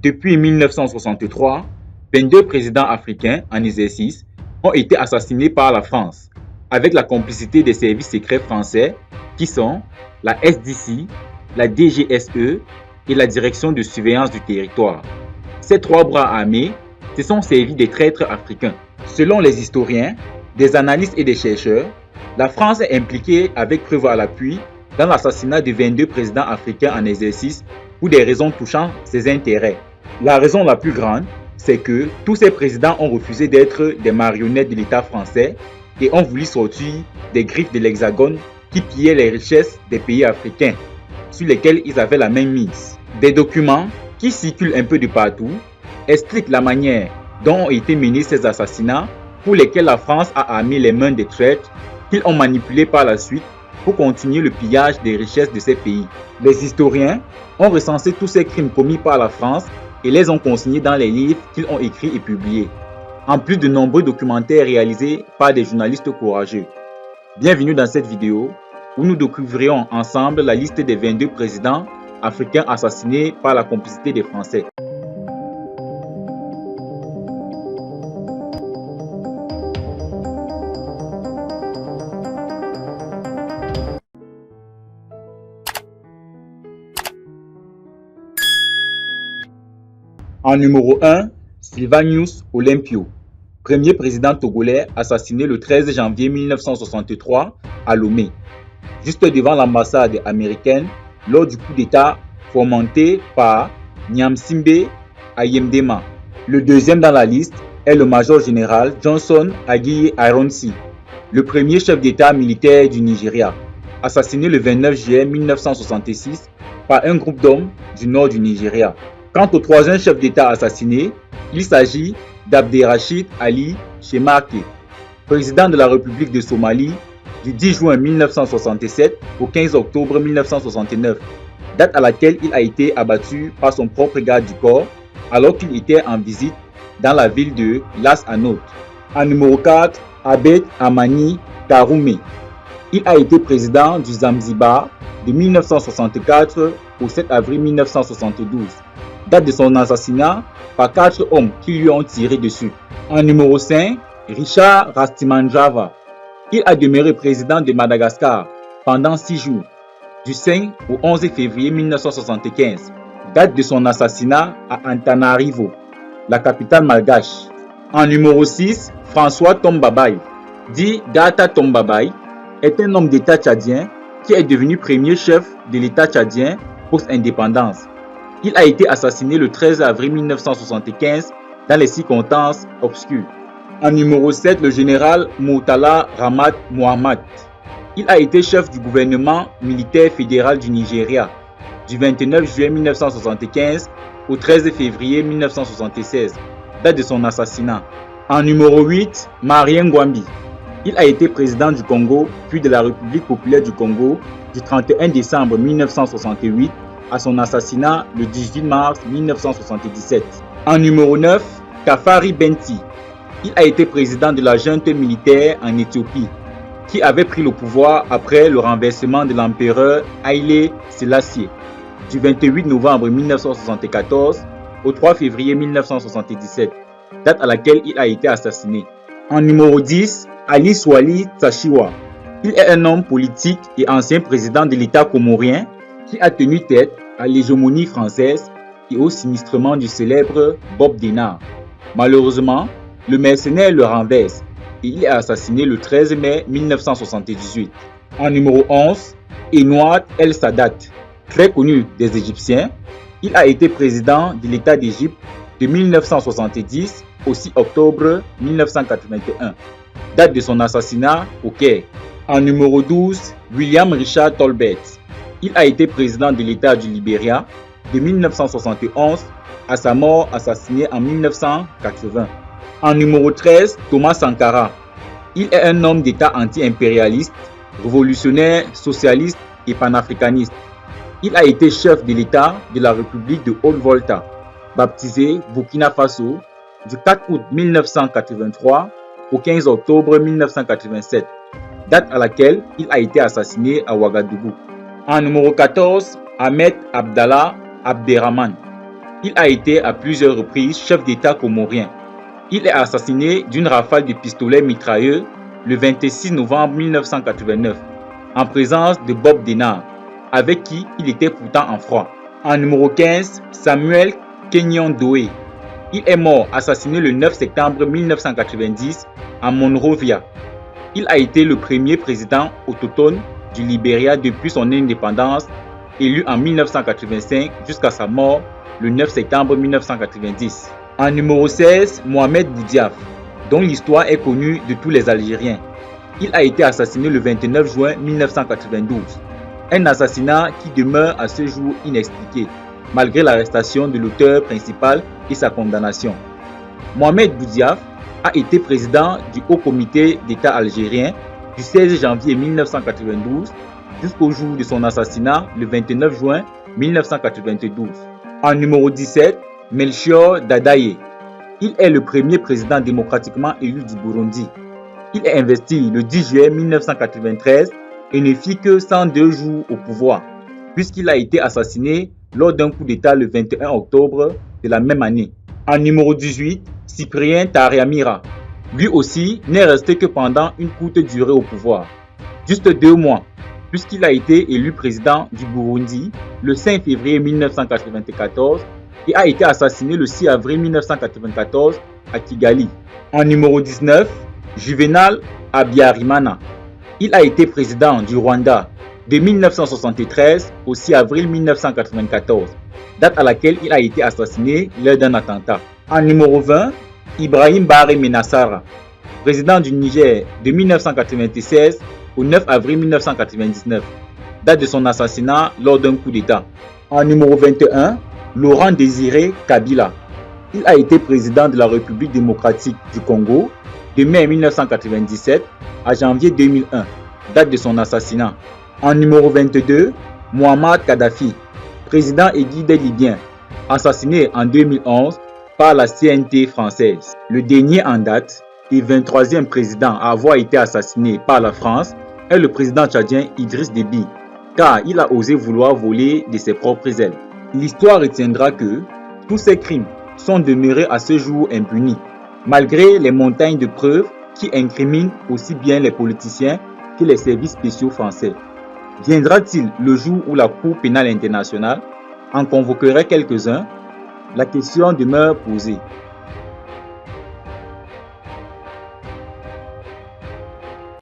Depuis 1963, 22 présidents africains en exercice ont été assassinés par la France, avec la complicité des services secrets français qui sont la SDC, la DGSE et la Direction de surveillance du territoire. Ces trois bras armés se sont servis des traîtres africains. Selon les historiens, des analystes et des chercheurs, la France est impliquée avec preuve à l'appui dans l'assassinat de 22 présidents africains en exercice pour des raisons touchant ses intérêts. La raison la plus grande, c'est que tous ces présidents ont refusé d'être des marionnettes de l'État français et ont voulu sortir des griffes de l'Hexagone qui pillaient les richesses des pays africains sur lesquels ils avaient la main mise. Des documents qui circulent un peu de partout expliquent la manière dont ont été menés ces assassinats pour lesquels la France a armé les mains des traîtres qu'ils ont manipulés par la suite pour continuer le pillage des richesses de ces pays. Les historiens ont recensé tous ces crimes commis par la France et les ont consignés dans les livres qu'ils ont écrits et publiés, en plus de nombreux documentaires réalisés par des journalistes courageux. Bienvenue dans cette vidéo où nous découvrirons ensemble la liste des 22 présidents africains assassinés par la complicité des Français. En numéro 1, Sylvanus Olympio, premier président togolais assassiné le 13 janvier 1963 à Lomé, juste devant l'ambassade américaine lors du coup d'État fomenté par Nyamsimbe Ayemdema. Le deuxième dans la liste est le major général Johnson Aguiyi Ironsi, le premier chef d'État militaire du Nigeria, assassiné le 29 juillet 1966 par un groupe d'hommes du nord du Nigeria. Quant au troisième chef d'État assassiné, il s'agit d'Abderrachid Ali Shemake, président de la République de Somalie du 10 juin 1967 au 15 octobre 1969, date à laquelle il a été abattu par son propre garde du corps alors qu'il était en visite dans la ville de Las Anoth. En numéro 4, Abed Amani Karume. Il a été président du Zanzibar de 1964 au 7 avril 1972. Date de son assassinat par 4 hommes qui lui ont tiré dessus. En numéro 5, Richard Rastrimandjava. Il a demeuré président de Madagascar pendant 6 jours, du 5 au 11 février 1975. Date de son assassinat à Antananarivo, la capitale malgache. En numéro 6, François Tombabaye, dit Gata Tombabaye, est un homme d'État tchadien qui est devenu premier chef de l'État tchadien post-indépendance. Il a été assassiné le 13 avril 1975 dans les circonstances obscures. En numéro 7, le général Murtala Ramad Mohammad. Il a été chef du gouvernement militaire fédéral du Nigeria du 29 juillet 1975 au 13 février 1976, date de son assassinat. En numéro 8, Marien Ngouambi. Il a été président du Congo puis de la République populaire du Congo du 31 décembre 1968 à son assassinat le 18 mars 1977. En numéro 9, Kafari Benti. Il a été président de la junte militaire en Éthiopie, qui avait pris le pouvoir après le renversement de l'empereur Haïlé Sélassié, du 28 novembre 1974 au 3 février 1977, date à laquelle il a été assassiné. En numéro 10, Ali Swali Tsashiwa. Il est un homme politique et ancien président de l'État comorien qui a tenu tête à l'hégémonie française et au sinistrement du célèbre Bob Denard. Malheureusement, le mercenaire le renverse et il est assassiné le 13 mai 1978. En numéro 11, Enouad El Sadat, très connu des Égyptiens, il a été président de l'État d'Égypte de 1970 au 6 octobre 1981, date de son assassinat au Caire. En numéro 12, William Richard Tolbert. Il a été président de l'État du Libéria de 1971 à sa mort assassinée en 1980. En numéro 13, Thomas Sankara. Il est un homme d'État anti-impérialiste, révolutionnaire, socialiste et panafricaniste. Il a été chef de l'État de la République de Haute-Volta, baptisé Burkina Faso, du 4 août 1983 au 15 octobre 1987, date à laquelle il a été assassiné à Ouagadougou. En numéro 14, Ahmed Abdallah Abderrahman. Il a été à plusieurs reprises chef d'État comorien. Il est assassiné d'une rafale de pistolets mitrailleux le 26 novembre 1989 en présence de Bob Denard, avec qui il était pourtant en froid. En numéro 15, Samuel Kenyon Doe. Il est mort assassiné le 9 septembre 1990 à Monrovia. Il a été le premier président autochtone du Libéria depuis son indépendance, élu en 1985 jusqu'à sa mort le 9 septembre 1990. En numéro 16, Mohamed Boudiaf, dont l'histoire est connue de tous les Algériens. Il a été assassiné le 29 juin 1992. Un assassinat qui demeure à ce jour inexpliqué, malgré l'arrestation de l'auteur principal et sa condamnation. Mohamed Boudiaf a été président du Haut Comité d'État algérien du 16 janvier 1992 jusqu'au jour de son assassinat le 29 juin 1992. En numéro 17, Melchior Dadaye. Il est le premier président démocratiquement élu du Burundi. Il est investi le 10 juillet 1993 et ne fit que 102 jours au pouvoir, puisqu'il a été assassiné lors d'un coup d'État le 21 octobre de la même année. En numéro 18, Cyprien Taryamira. Lui aussi n'est resté que pendant une courte durée au pouvoir, juste 2 mois, puisqu'il a été élu président du Burundi le 5 février 1994 et a été assassiné le 6 avril 1994 à Kigali. En numéro 19, Juvenal Habyarimana. Il a été président du Rwanda de 1973 au 6 avril 1994, date à laquelle il a été assassiné lors d'un attentat. En numéro 20, Ibrahim Baré Menassara, président du Niger de 1996 au 9 avril 1999, date de son assassinat lors d'un coup d'État. En numéro 21, Laurent Désiré Kabila. Il a été président de la République démocratique du Congo de mai 1997 à janvier 2001, date de son assassinat. En numéro 22, Muammar Kadhafi, président et guide libyen, assassiné en 2011 par la CNT française. Le dernier en date et 23e président à avoir été assassiné par la France est le président tchadien Idriss Déby, car il a osé vouloir voler de ses propres ailes. L'histoire retiendra que tous ces crimes sont demeurés à ce jour impunis, malgré les montagnes de preuves qui incriminent aussi bien les politiciens que les services spéciaux français. Viendra-t-il le jour où la Cour pénale internationale en convoquerait quelques-uns? La question demeure posée.